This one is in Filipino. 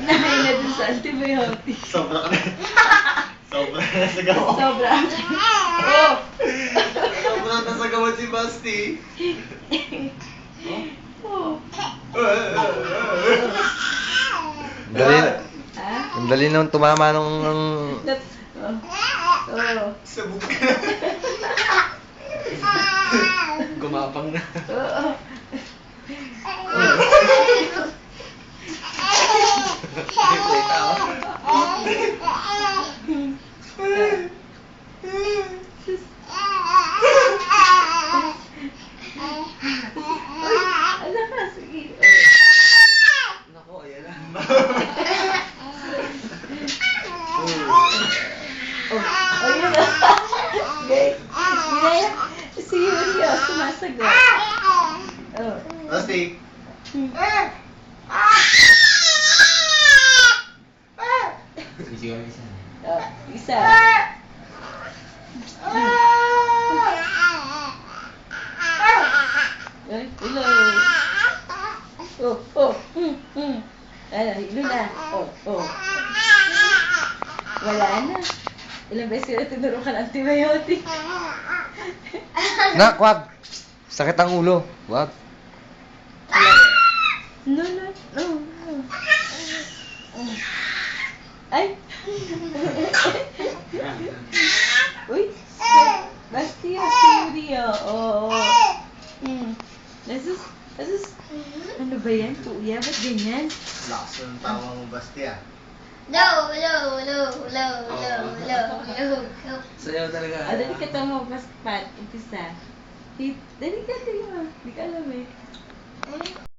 Nahay na dun sa antibiotic. Sobra ka na. Sobra na sa gawa. Sobra. Oh! Sobra na sa gawa si Basti. Oh. Dali, Ha? ang dali nung tumama nung... Oh. Oh. Sabog ka na. Gumapang na. Oo. Play tao. Ano ka? Sige. Nako, ayan na. Oh, ayun na. Guys, ginaya. Si Yuria, sumasagot. Oh. Basti. Sisigaw isa. Oh, isa. Ay, hello. Oh, oh, Ano, hilo na. Oh, oh. Wala na. Ilang beses ka na tinuro ka ng antibiotic. Nak, wag! Sakit ang ulo. Wag. No, no, no, no. Ay! Uy! Basti yung Syria. Oo. Nasus, ano ba yan? Kuya, ba't ganyan? Lakas ng tawa mo, Basti ah. Low, low, low, low, low, low, low. Sayaw talaga. Ah, dali ka tamo, Pat. Umpisa. Dali ka, dali mo. Hindi ka alam eh.